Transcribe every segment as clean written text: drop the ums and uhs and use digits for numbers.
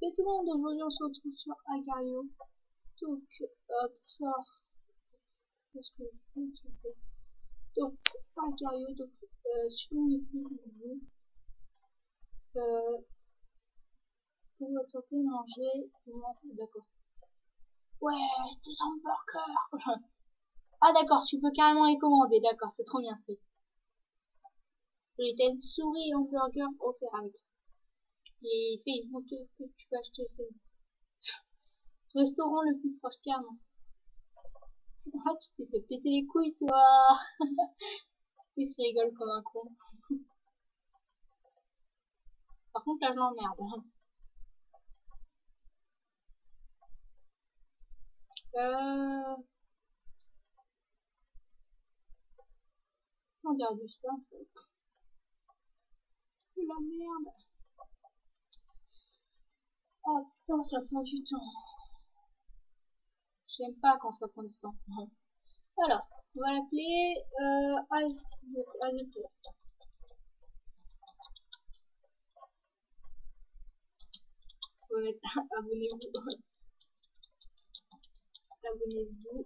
Et tout le monde, aujourd'hui on se retrouve sur Agario. Donc, pour ça, qu'est-ce que je fais? Donc, Agario, donc, sur une vidéo, pour votre santé, manger, d'accord. Ouais, des hamburgers. Ah d'accord, tu peux carrément les commander, d'accord, c'est trop bien fait. J'ai une souris hamburger offert avec. Et Facebook que tu peux acheter. Restaurant le plus proche, carrément. Ah, tu t'es fait péter les couilles, toi. Il se rigole comme un con. Par contre, là, je l'emmerde. On dirait du spam, en fait. Oh la merde. Oh putain, ça prend du temps. J'aime pas quand ça prend du temps. Alors, on va l'appeler Azeptor. On va mettre abonnez-vous. Abonnez-vous.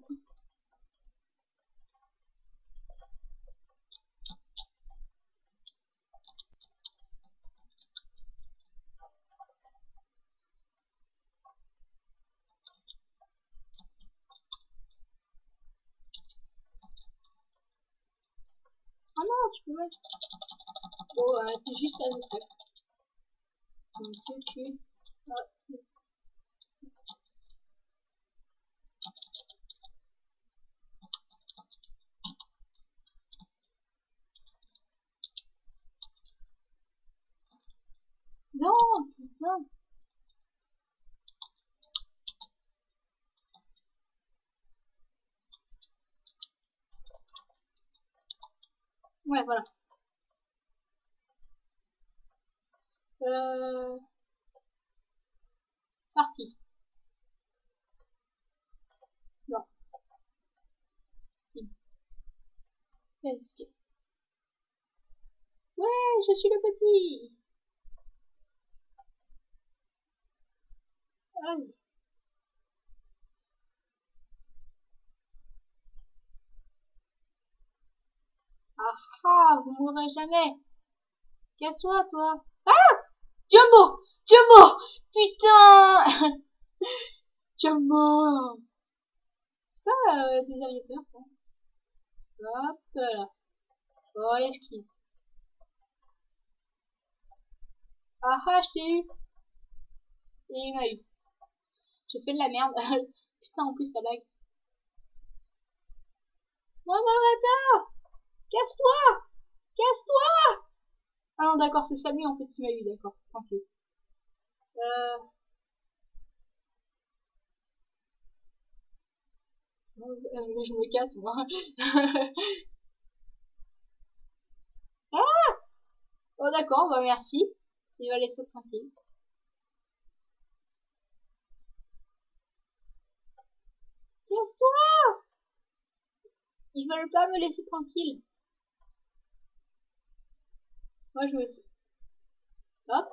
Ah non, tu peux mettre. Bon, c'est juste Azeptor. Donc, tu. Ah, non, putain. Ouais, voilà. Euh, parti. Non, si. Escape. Ouais, je suis le petit. Allez. Ah ah, vous mourrez jamais. Casse-toi, toi. Ah! Jumbo! Jumbo! Putain! Jumbo! C'est pas des aviateurs, ça. Hop là. Bon, allez, esquive. Ah ah, je t'ai eu. Et il m'a eu. J'ai fait de la merde. Putain, en plus, ça lag. Moi, m'arrête pas! Casse-toi! Casse-toi! Ah non, d'accord, c'est Samy en fait qui m'a eu, d'accord. Tranquille. Euh, je me casse, moi. Ah! Oh, d'accord, bah merci. Il va laisser tranquille. Casse-toi! Ils veulent pas me laisser tranquille. Moi, je me suis. Hop.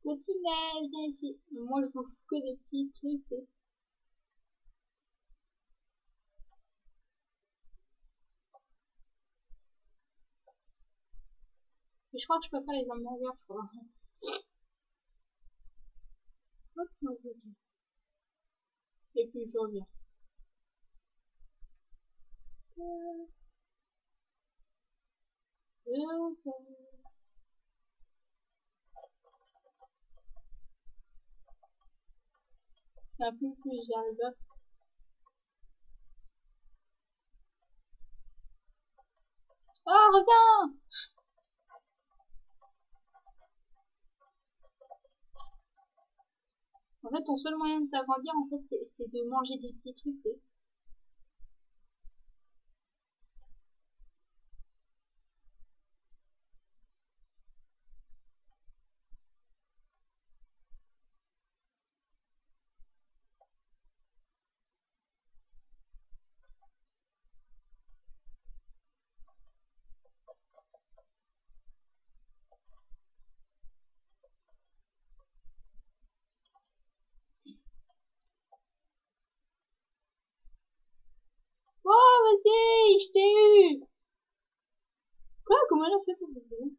Petit mais, viens ici. Moi, je bouffe que des petits trucs. Mais je crois que je peux faire les hamburgers, je crois. Hop, moi, je dis. Et puis, je reviens. C'est un peu plus, j'arrive. Ah, reviens! En fait, ton seul moyen de t'agrandir, en fait, c'est de manger des petits trucs. comment elle a fait pour baiser?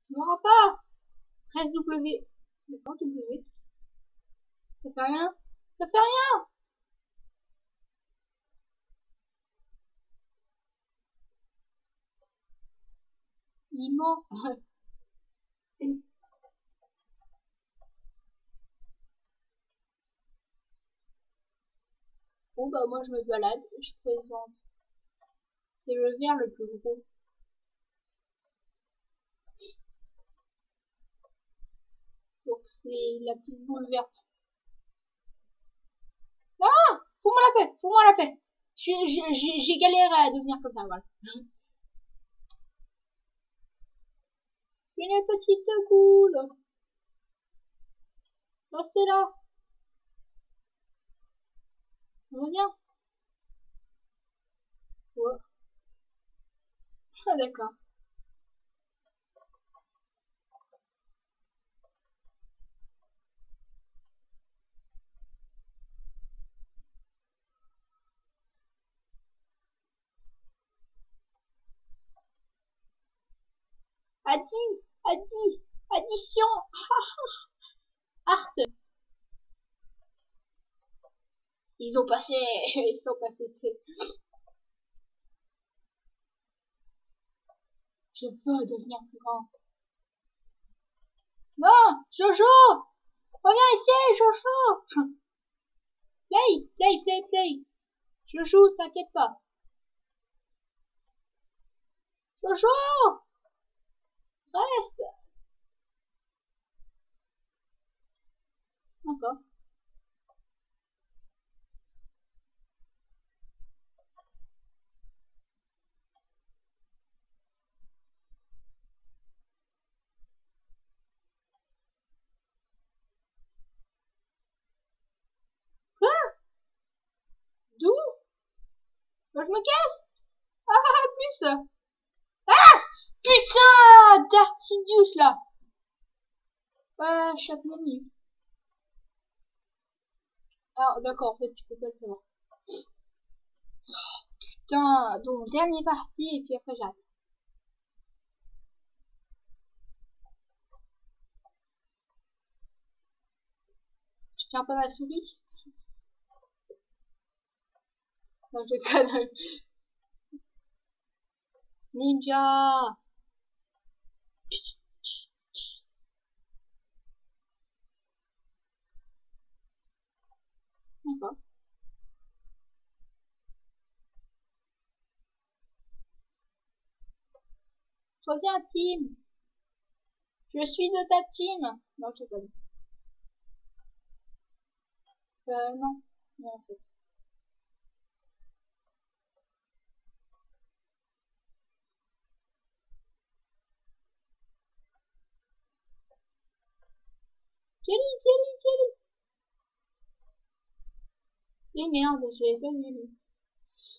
Tu m'auras pas. 13W. D'accord, W. Ça fait rien. Ça fait rien. Il ment. Bon bah moi je me balade, je présente. C'est le verre le plus gros. Donc c'est la petite boule verte. Ah! Fous-moi la paix! Fous-moi la paix! J'ai galéré à devenir comme ça, voilà. Une petite boule. Restez là. Reviens. Ouais. Ah d'accord. Addition. Art. Ils ont passé. Ils sont passés. Je veux devenir plus grand. Non! Jojo! Reviens ici, Jojo! Play! Je joue, t'inquiète pas. Jojo! Reste! Encore. Quoi? D'où? Moi, je me casse! Ah, plus! Ah! Putain! Dartidius, là! Chaque menu. Ah, d'accord, en fait, tu peux pas le savoir. Putain, donc, dernier parti, et puis après, j'arrête. Je tiens pas ma souris. Non, je déconne. Ninja! D'accord. Reviens, team! Je suis de ta team! Non, je déconne. Non. Non, en fait. Jelly! Et merde, je l'ai pas vu.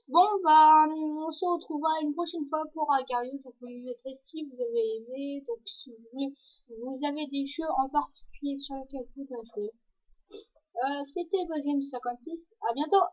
Bon, bah, on se retrouvera une prochaine fois pour Agarius. Donc, vous me mettrez si vous avez aimé. Donc, si vous voulez, vous avez des jeux en particulier sur lesquels vous avez joué. C'était Buzzgame 56. À bientôt!